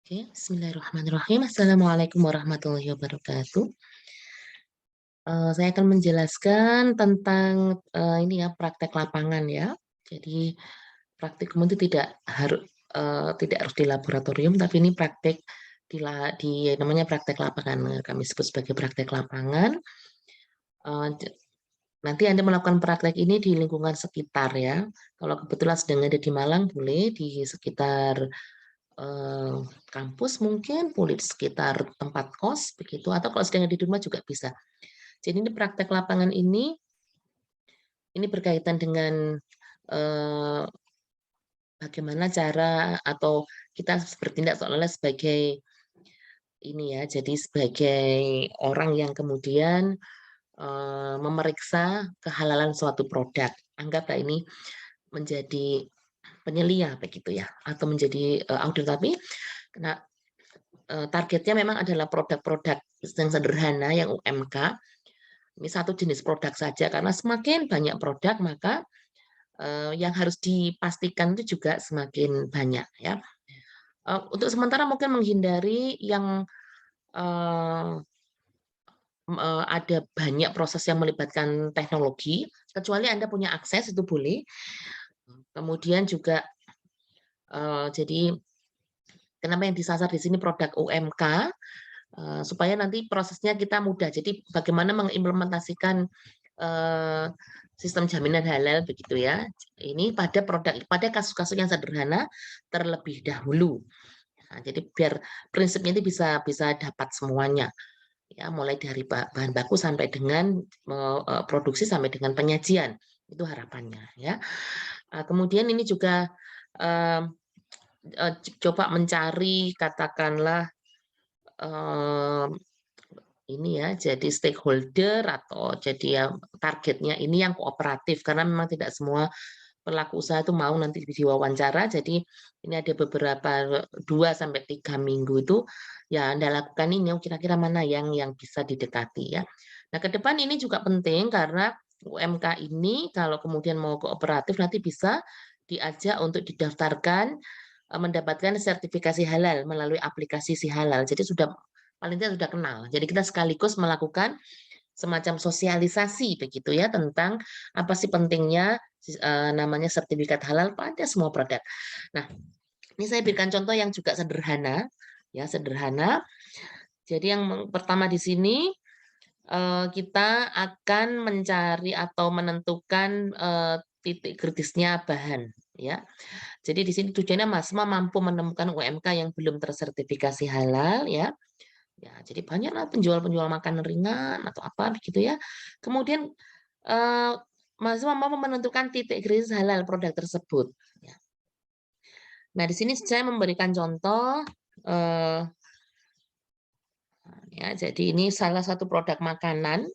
Oke, bismillahirrahmanirrahim. Assalamualaikum warahmatullahi wabarakatuh. Saya akan menjelaskan tentang, ini ya, praktek lapangan ya. Jadi praktikum itu tidak harus di laboratorium, tapi ini praktek namanya praktek lapangan, kami sebut sebagai praktek lapangan. Eee, d Nanti Anda melakukan praktek ini di lingkungan sekitar ya. Kalau kebetulan sedang ada di Malang, boleh di sekitar Eee, kampus mungkin, boleh di sekitar tempat kos begitu, atau kalau sedang di rumah juga bisa. Jadi ini praktek lapangan ini berkaitan dengan, eee, bagaimana cara atau kita bertindak seolah-olah sebagai ini ya, jadi sebagai orang yang kemudian, memeriksa kehalalan suatu produk. Anggaplah ini menjadi penyelia begitu ya, atau menjadi, audit, tapi kena targetnya memang adalah produk-produk yang sederhana, yang UMK. Ini satu jenis produk saja, karena semakin banyak produk, maka, yang harus dipastikan itu juga semakin banyak ya. Untuk sementara mungkin menghindari yang, eee ada banyak proses yang melibatkan teknologi, kecuali Anda punya akses itu boleh. Kemudian juga, jadi kenapa yang disasar di sini produk UMK, supaya nanti prosesnya kita mudah. Jadi bagaimana mengimplementasikan, eee, sistem jaminan halal begitu ya, ini pada kasus-kasus yang sederhana terlebih dahulu. Nah, jadi biar prinsipnya itu bisa bisa dapat semuanya, ya mulai dari bahan baku sampai dengan, produksi sampai dengan penyajian, itu harapannya ya. Kemudian ini juga, eee eee, coba mencari katakanlah, eee ini ya, jadi stakeholder atau jadi yang targetnya ini yang kooperatif, karena memang tidak semua pelaku usaha itu mau nanti diwawancara. Jadi ini ada beberapa 2 sampai 3 minggu itu, ya Anda lakukan ini, oh kira-kira mana yang bisa didekati ya. Nah, ke depan ini juga penting karena UMK ini kalau kemudian mau kooperatif nanti bisa diajak untuk didaftarkan, mendapatkan sertifikasi halal melalui aplikasi Si Halal. Jadi sudah paling tidak sudah kenal. Jadi kita sekaligus melakukan semacam sosialisasi begitu ya tentang apa sih pentingnya namanya sertifikat halal pada semua produk. Nah, ini saya berikan contoh yang juga sederhana, ya sederhana. Jadi yang pertama di sini, kita akan mencari atau menentukan, titik kritisnya bahan, ya. Jadi di sini tujuannya semua mampu menemukan UMK yang belum tersertifikasi halal ya. Ya, jadi banyaklah penjual-penjual makanan ringan atau apa begitu ya. Kemudian, eee, mahasiswa mau menentukan titik kritis halal produk tersebut, ya. Nah, di sini saya memberikan contoh, eee, ya, jadi ini salah satu produk makanan,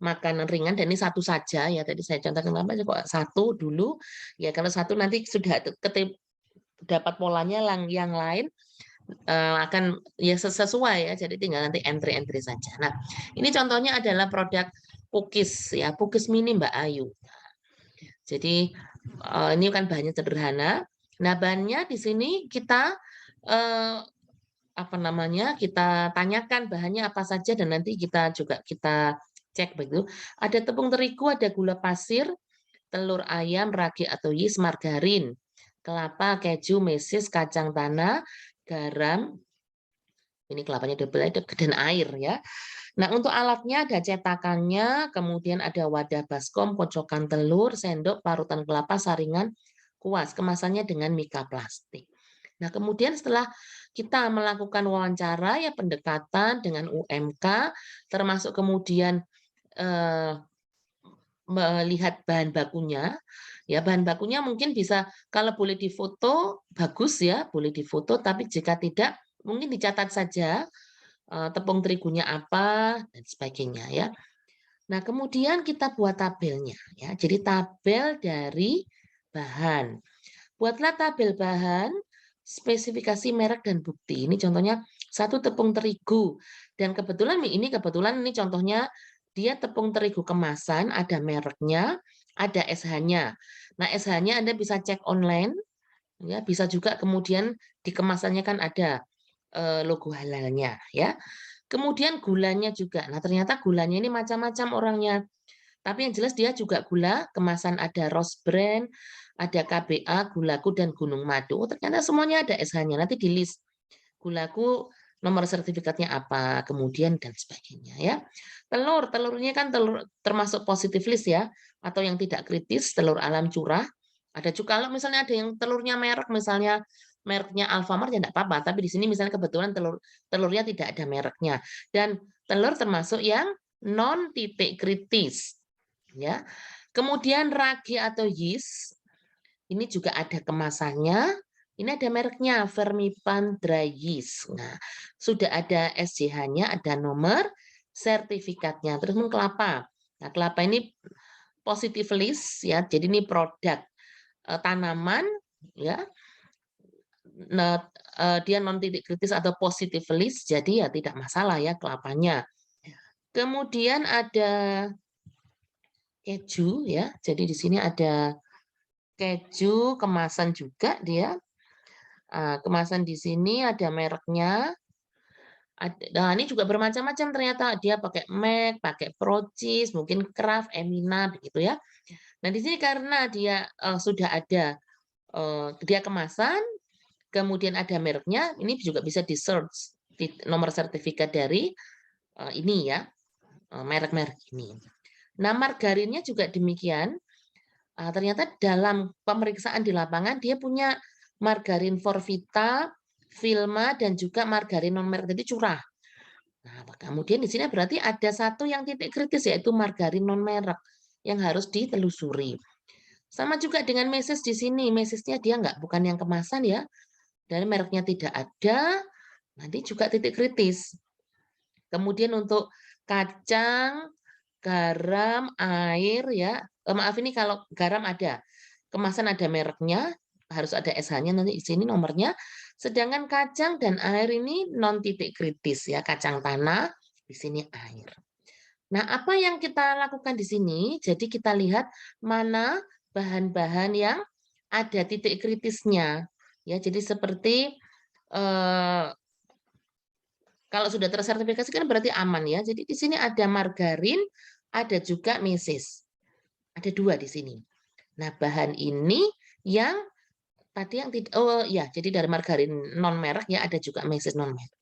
makanan ringan dan ini satu saja ya, tadi saya contohkan kenapa sih kok satu dulu, ya kalau satu nanti sudah dapat polanya yang lain, akan ya sesuai ya, jadi tinggal nanti entry-entry saja. Nah, ini contohnya adalah produk cookies ya, cookies mini Mbak Ayu. Jadi, ini kan bahannya sederhana. Nah, bahannya di sini kita, eee, apa namanya, kita tanyakan bahannya apa saja dan nanti kita cek begitu. Ada tepung terigu, ada gula pasir, telur ayam, ragi atau yeast, margarin, kelapa, keju, mesis, kacang tanah, garam, ini kelapanya double added dan air ya. Nah, untuk alatnya ada cetakannya, kemudian ada wadah baskom, kocokan telur, sendok, parutan kelapa, saringan, kuas. Kemasannya dengan mika plastik. Nah, kemudian setelah kita melakukan wawancara ya pendekatan dengan UMK, termasuk kemudian eh, melihat bahan bakunya, ya bahan bakunya mungkin bisa kalau boleh difoto bagus ya, boleh difoto, tapi jika tidak mungkin dicatat saja tepung terigunya apa dan sebagainya ya. Nah, kemudian kita buat tabelnya ya. Jadi tabel dari bahan. Buatlah tabel bahan, spesifikasi merek dan bukti. Ini contohnya satu tepung terigu dan kebetulan ini contohnya dia tepung terigu kemasan, ada mereknya, ada SH-nya. Nah, SH-nya Anda bisa cek online ya, bisa juga kemudian di kemasannya kan ada. logo halalnya ya. Kemudian gulanya juga. Nah, ternyata gulanya ini macam-macam orangnya. Tapi yang jelas dia juga gula kemasan ada Rose Brand, ada KBA, Gulaku dan Gunung Madu. Oh, ternyata semuanya ada SH-nya. Nanti di list Gulaku nomor sertifikatnya apa, kemudian dan sebagainya ya. Telurnya kan telur termasuk positif list ya, atau yang tidak kritis, telur alam curah. Ada juga kalau misalnya ada yang telurnya merek, misalnya mereknya Alfamart ya enggak apa-apa, tapi di sini misalnya kebetulan telurnya tidak ada mereknya. Dan telur termasuk yang non titik kritis ya. Kemudian ragi atau yeast ini juga ada kemasannya. Ini ada mereknya Fermipan Dry Yeast. Nah, sudah ada SJH-nya, ada nomor sertifikatnya. Terus kelapa. Nah, kelapa ini positive list ya. Jadi ini produk tanaman ya. Nah, dia non titik kritis atau positive list, jadi ya tidak masalah ya kelapanya. Kemudian ada keju ya. Jadi di sini ada keju kemasan juga dia. Kemasan di sini ada mereknya. Nah, ini juga bermacam-macam ternyata. Dia pakai MAC, pakai Procis, mungkin Kraft, Emina, begitu ya. Nah, di sini karena dia sudah ada, dia kemasan, kemudian ada mereknya, ini juga bisa di-search nomor sertifikat dari ini ya, merek-merek ini. Nah, margarinnya juga demikian. Ternyata dalam pemeriksaan di lapangan dia punya margarin Forvita, Vilma, dan juga margarin non merek, jadi curah. Nah, kemudian di sini berarti ada satu yang titik kritis yaitu margarin non merek yang harus ditelusuri. Sama juga dengan meses di sini, mesesnya dia bukan yang kemasan ya, dari mereknya tidak ada, nanti juga titik kritis. Kemudian untuk kacang, garam, air ya. Maaf ini kalau garam ada. Kemasan ada mereknya, harus ada SH-nya nanti di sini nomornya. Sedangkan kacang dan air ini non titik kritis ya, kacang tanah, di sini air. Nah, apa yang kita lakukan di sini? Jadi kita lihat mana bahan-bahan yang ada titik kritisnya. Ya, jadi seperti kalau sudah tersertifikasi kan berarti aman ya. Jadi di sini ada margarin, ada juga meses. Ada dua di sini. Nah, bahan ini yang tadi yang tidak, oh ya, jadi dari margarin non merek ya, ada juga meses non merek.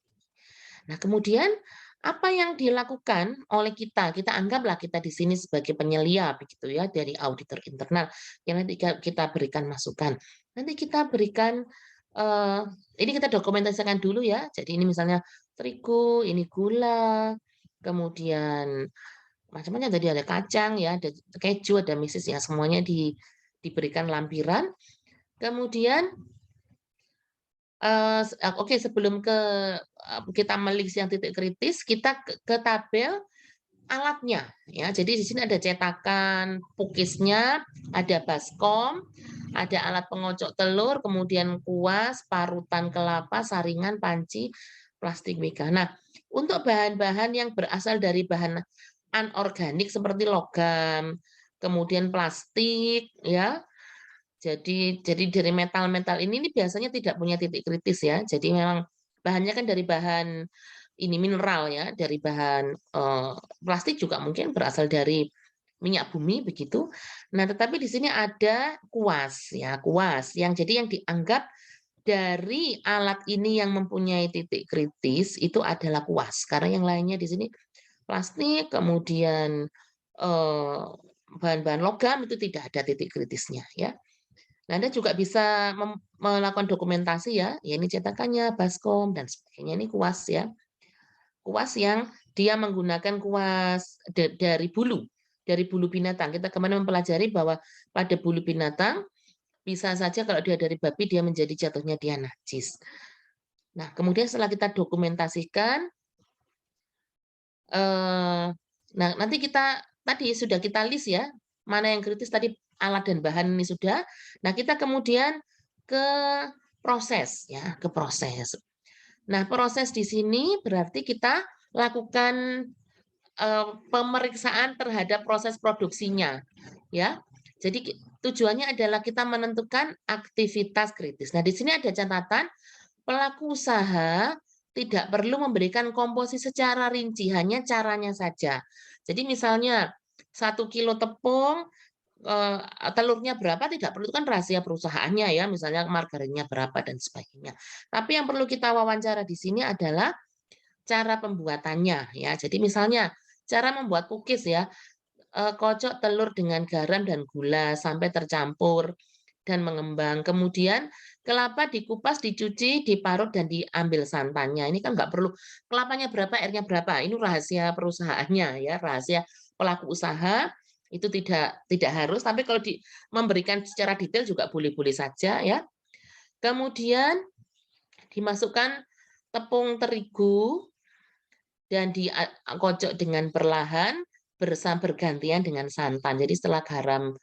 Nah, kemudian apa yang dilakukan oleh kita? Kita anggaplah kita di sini sebagai penyelia begitu ya dari auditor internal yang nanti kita berikan masukan. Nanti kita berikan ini kita dokumentasikan dulu ya. Jadi ini misalnya terigu, ini gula, kemudian macam-macam tadi ada kacang ya, ada keju, ada meses ya, semuanya diberikan lampiran. Kemudian oke sebelum kita melis yang titik kritis, kita ke tabel alatnya ya. Jadi di sini ada cetakan pukisnya, ada baskom, ada alat pengocok telur, kemudian kuas, parutan kelapa, saringan, panci, plastik mika. Nah, untuk bahan-bahan yang berasal dari bahan anorganik seperti logam, kemudian plastik ya. Jadi dari metal-metal ini biasanya tidak punya titik kritis ya. Jadi memang bahannya kan dari bahan ini mineral ya, dari bahan plastik juga mungkin berasal dari minyak bumi begitu. Nah, tetapi di sini ada kuas ya, kuas yang jadi yang dianggap dari alat ini yang mempunyai titik kritis itu adalah kuas. Karena yang lainnya di sini plastik, kemudian bahan-bahan logam itu tidak ada titik kritisnya ya. Nah, Anda juga bisa melakukan dokumentasi ya, ya ini cetakannya, baskom, dan sebagainya. Ini kuas ya. Kuas yang dia menggunakan kuas dari bulu binatang. Kita kemarin mempelajari bahwa pada bulu binatang, bisa saja kalau dia dari babi, dia menjadi jatuhnya dia najis. Nah, kemudian setelah kita dokumentasikan, nah nanti tadi sudah kita list ya, mana yang kritis tadi alat dan bahan ini sudah. Nah, kita kemudian ke proses ya, ke proses. Nah, proses di sini berarti kita lakukan pemeriksaan terhadap proses produksinya ya. Jadi tujuannya adalah kita menentukan aktivitas kritis. Nah, di sini ada catatan pelaku usaha tidak perlu memberikan komposisi secara rinci, hanya caranya saja. Jadi misalnya 1 kilo tepung, telurnya berapa tidak perlu, itu kan rahasia perusahaannya ya, misalnya margarinnya berapa dan sebagainya. Tapi yang perlu kita wawancara di sini adalah cara pembuatannya ya. Jadi misalnya cara membuat cookies ya, kocok telur dengan garam dan gula sampai tercampur dan mengembang. Kemudian kelapa dikupas, dicuci, diparut dan diambil santannya. Ini kan nggak perlu kelapanya berapa, airnya berapa. Ini rahasia perusahaannya ya, rahasia pelaku usaha. Itu tidak harus, tapi kalau memberikan secara detail juga boleh-boleh saja ya. Kemudian dimasukkan tepung terigu dan dikocok dengan perlahan bergantian dengan santan. Jadi setelah garam,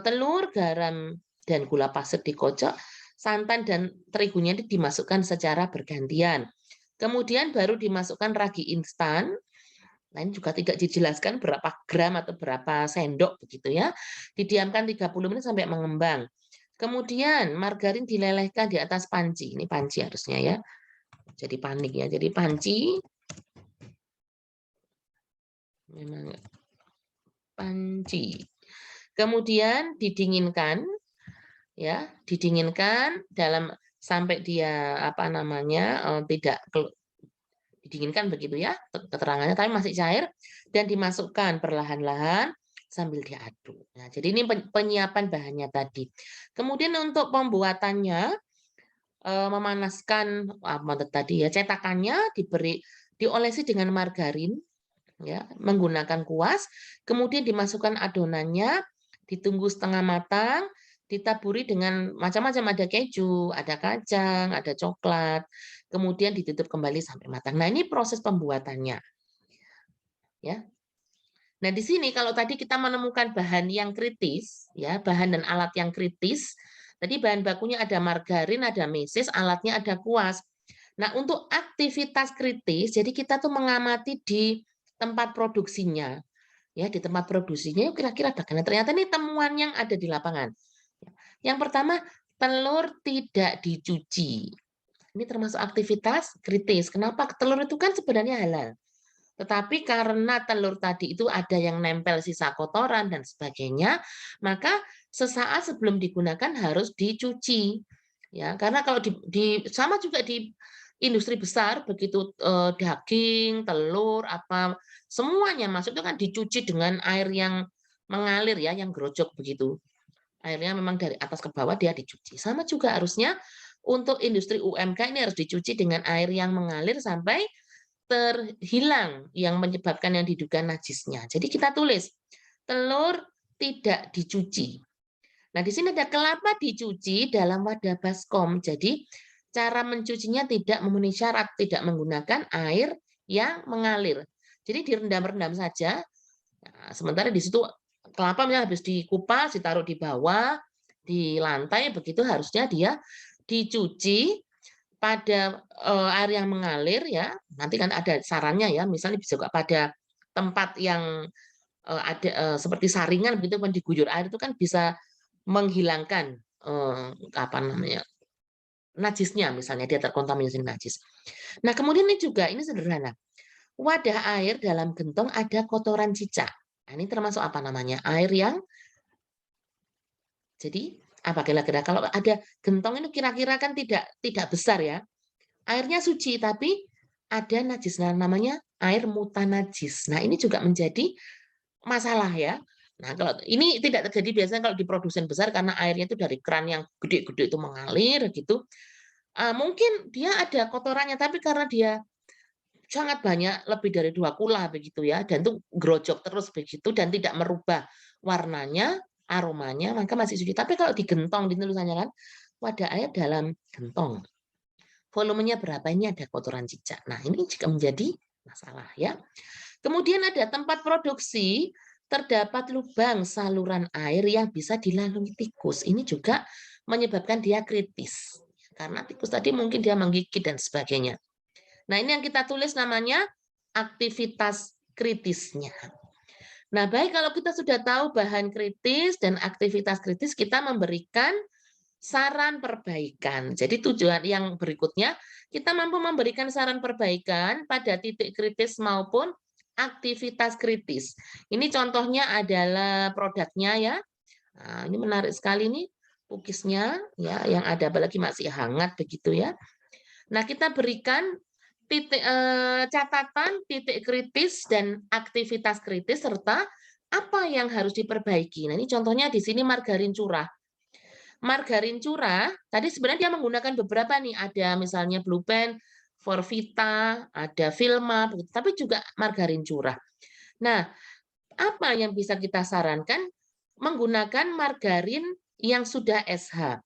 telur, garam, dan gula pasir dikocok, santan dan terigunya dimasukkan secara bergantian. Kemudian baru dimasukkan ragi instan. Nah, ini juga tidak dijelaskan berapa gram atau berapa sendok begitu ya. Didiamkan 30 menit sampai mengembang. Kemudian margarin dilelehkan di atas panci. Ini panci harusnya ya. Jadi panik ya. Jadi panci memang panci. Kemudian didinginkan ya, didinginkan dalam sampai dia apa namanya tidak didinginkan begitu ya keterangannya, tapi masih cair dan dimasukkan perlahan-lahan sambil diaduk. Nah, jadi ini penyiapan bahannya tadi. Kemudian untuk pembuatannya memanaskan apa tadi ya, cetakannya diolesi dengan margarin ya, menggunakan kuas, kemudian dimasukkan adonannya, ditunggu setengah matang, ditaburi dengan macam-macam, ada keju, ada kacang, ada coklat, kemudian ditutup kembali sampai matang. Nah, ini proses pembuatannya. Ya. Nah, di sini kalau tadi kita menemukan bahan yang kritis, ya, bahan dan alat yang kritis, tadi bahan bakunya ada margarin, ada mesis, alatnya ada kuas. Nah, untuk aktivitas kritis, jadi kita tuh mengamati di tempat produksinya. Ya, di tempat produksinya kira-kira bagaimana. Ternyata ini temuan yang ada di lapangan. Yang pertama, telur tidak dicuci. Ini termasuk aktivitas kritis. Kenapa? Telur itu kan sebenarnya halal. Tetapi karena telur tadi itu ada yang nempel sisa kotoran dan sebagainya, maka sesaat sebelum digunakan harus dicuci. Ya, karena kalau sama juga di industri besar begitu daging, telur, apa semuanya masuk itu kan dicuci dengan air yang mengalir ya, yang grojok begitu. Airnya memang dari atas ke bawah dia dicuci. Sama juga harusnya untuk industri UMK ini harus dicuci dengan air yang mengalir sampai terhilang yang menyebabkan yang diduga najisnya. Jadi kita tulis telur tidak dicuci. Nah, di sini ada kelapa dicuci dalam wadah baskom. Jadi cara mencucinya tidak memenuhi syarat, tidak menggunakan air yang mengalir. Jadi direndam-rendam saja. Nah, sementara di situ kelapa misalnya habis dikupas, ditaruh di bawah, di lantai, begitu harusnya dia dicuci pada air yang mengalir ya. Nanti kan ada sarannya ya, misalnya bisa juga pada tempat yang ada seperti saringan begitu kan diguyur air itu kan bisa menghilangkan apa namanya najisnya, misalnya dia terkontaminasi najis. Nah, kemudian ini juga ini sederhana. Wadah air dalam gentong ada kotoran cicak. Nah, ini termasuk apa namanya? Air yang jadi apa kira-kira kalau ada gentong itu kira-kira kan tidak besar ya. Airnya suci tapi ada najis namanya air mutanajis. Nah, ini juga menjadi masalah ya. Nah, kalau ini tidak terjadi biasanya kalau di produsen besar karena airnya itu dari keran yang gede-gede itu mengalir gitu. Mungkin dia ada kotorannya tapi karena dia sangat banyak lebih dari 2 kula begitu ya dan itu grojok terus begitu dan tidak merubah warnanya, aromanya maka masih suci. Tapi kalau digentong di tulisannya kan wadah air dalam gentong. Volumenya berapa ini ada kotoran cicak. Nah, ini juga menjadi masalah ya. Kemudian ada tempat produksi terdapat lubang saluran air yang bisa dilalui tikus. Ini juga menyebabkan dia kritis. Karena tikus tadi mungkin dia menggigit dan sebagainya. Nah, ini yang kita tulis namanya aktivitas kritisnya. Nah, baik kalau kita sudah tahu bahan kritis dan aktivitas kritis, kita memberikan saran perbaikan. Jadi tujuan yang berikutnya, kita mampu memberikan saran perbaikan pada titik kritis maupun aktivitas kritis. Ini contohnya adalah produknya ya. Nah, ini menarik sekali nih cookiesnya ya yang ada apalagi masih hangat begitu ya. Nah, kita berikan catatan titik kritis dan aktivitas kritis serta apa yang harus diperbaiki. Nah, ini contohnya di sini margarin curah. Margarin curah, tadi sebenarnya dia menggunakan beberapa nih, ada misalnya Blue Band, Forvita, ada Vilma, tapi juga margarin curah. Nah, apa yang bisa kita sarankan? Menggunakan margarin yang sudah SH.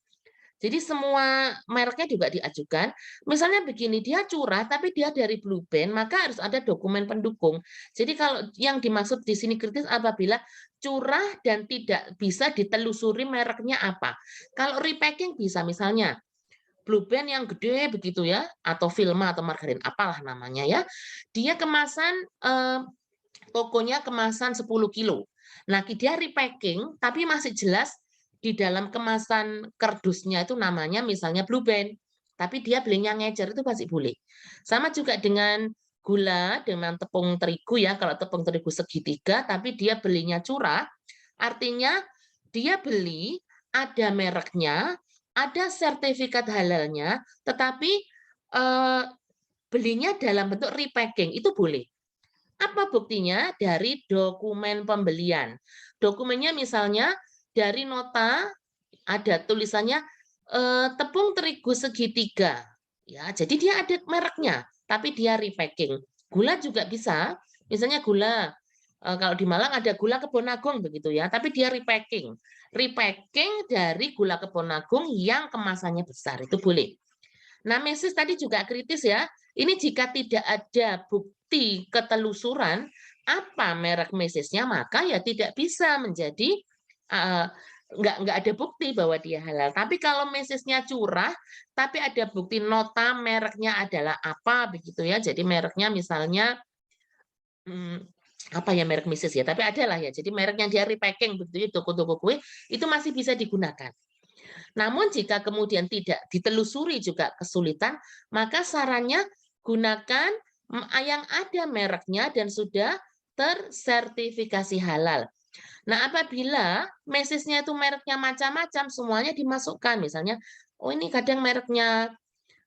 Jadi semua mereknya juga diajukan. Misalnya begini, dia curah tapi dia dari Blue Band, maka harus ada dokumen pendukung. Jadi kalau yang dimaksud di sini kritis apabila curah dan tidak bisa ditelusuri mereknya apa. Kalau repacking bisa misalnya Blue Band yang gede begitu ya, atau Vilma atau margarin apalah namanya ya. Dia kemasan tokonya kemasan 10 kilo. Nah, dia repacking tapi masih jelas di dalam kemasan kardusnya itu namanya misalnya Blue Band, tapi dia belinya ngecer itu pasti boleh. Sama juga dengan gula dengan tepung terigu ya, kalau tepung terigu segitiga tapi dia belinya curah, artinya dia beli ada mereknya, ada sertifikat halalnya, tetapi belinya dalam bentuk repacking itu boleh. Apa buktinya? Dari dokumen pembelian. Dokumennya misalnya dari nota ada tulisannya tepung terigu segitiga. Ya, jadi dia ada mereknya, tapi dia repacking. Gula juga bisa. Misalnya gula kalau di Malang ada gula Kebonagung begitu ya, tapi dia repacking. Repacking dari gula Kebonagung yang kemasannya besar itu boleh. Nah, Mesis tadi juga kritis ya. Ini jika tidak ada bukti ketelusuran apa merek mesisnya, maka ya tidak bisa menjadi uh, nggak ada bukti bahwa dia halal. Tapi kalau mesisnya curah, tapi ada bukti nota mereknya adalah apa begitu ya. Jadi mereknya misalnya apa ya merek mesis ya, tapi adalah ya. Jadi merek yang dia repacking begitu ya, toko-toko kue itu masih bisa digunakan. Namun jika kemudian tidak ditelusuri juga kesulitan, maka sarannya gunakan yang ada mereknya dan sudah tersertifikasi halal. Nah, apabila mesisnya itu mereknya macam-macam, semuanya dimasukkan. Misalnya, oh ini kadang mereknya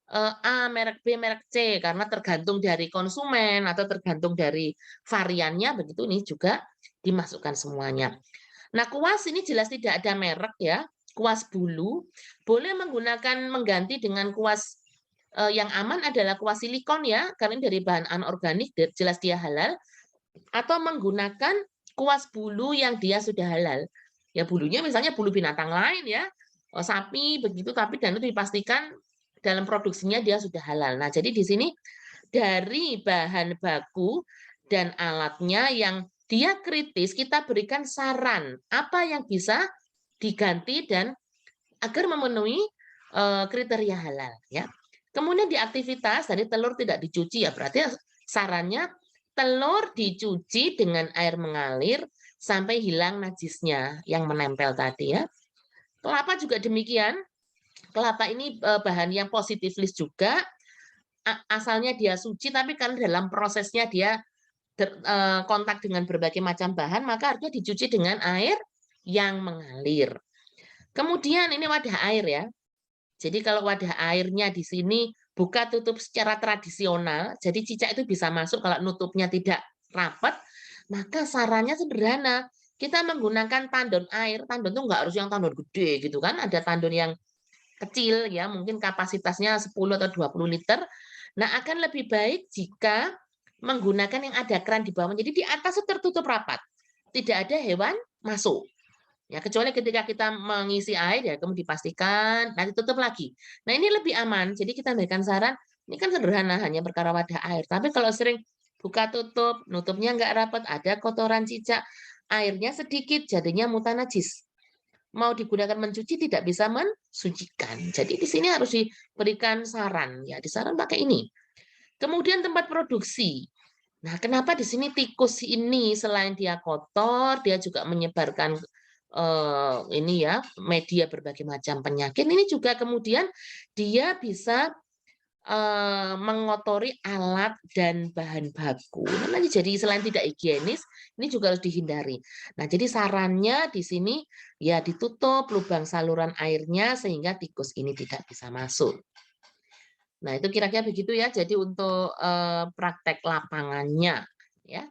A, merek B, merek C, karena tergantung dari konsumen atau tergantung dari variannya, begitu ini juga dimasukkan semuanya. Nah, kuas ini jelas tidak ada merek ya, kuas bulu. Boleh menggunakan mengganti dengan kuas yang aman adalah kuas silikon ya, karena dari bahan anorganik jelas dia halal. Atau menggunakan kuas bulu yang dia sudah halal. Ya bulunya misalnya bulu binatang lain ya, sapi begitu, tapi dan itu dipastikan dalam produksinya dia sudah halal. Nah, jadi di sini dari bahan baku dan alatnya yang dia kritis, kita berikan saran apa yang bisa diganti dan agar memenuhi kriteria halal ya. Kemudian di aktivitas tadi telur tidak dicuci ya, berarti sarannya telur dicuci dengan air mengalir sampai hilang najisnya yang menempel tadi ya. Kelapa juga demikian. Kelapa ini bahan yang positif list juga, asalnya dia suci tapi karena dalam prosesnya dia kontak dengan berbagai macam bahan, maka harusnya dicuci dengan air yang mengalir. Kemudian ini wadah air ya. Jadi kalau wadah airnya di sini buka tutup secara tradisional, jadi cicak itu bisa masuk kalau nutupnya tidak rapat, maka sarannya sederhana. Kita menggunakan tandon air, tandon itu nggak harus yang tandon gede gitu kan, ada tandon yang kecil ya, mungkin kapasitasnya 10 atau 20 liter. Nah, akan lebih baik jika menggunakan yang ada keran di bawah. Jadi di atas itu tertutup rapat. Tidak ada hewan masuk. Ya, kecuali ketika kita mengisi air ya kemudian dipastikan nanti tutup lagi. Nah, ini lebih aman. Jadi kita berikan saran, ini kan sederhana hanya perkara wadah air. Tapi kalau sering buka tutup, nutupnya nggak rapat, ada kotoran cicak, airnya sedikit, jadinya mutan najis. Mau digunakan mencuci tidak bisa mensucikan. Jadi di sini harus diberikan saran ya, disaran pakai ini. Kemudian tempat produksi. Nah, kenapa di sini tikus ini selain dia kotor, dia juga menyebarkan ini ya, media berbagai macam penyakit, ini juga kemudian dia bisa mengotori alat dan bahan baku. Nah, nanti jadi selain tidak higienis, ini juga harus dihindari. Nah, jadi sarannya di sini ya ditutup lubang saluran airnya sehingga tikus ini tidak bisa masuk. Nah, itu kira-kira begitu ya. Jadi untuk praktek lapangannya, ya.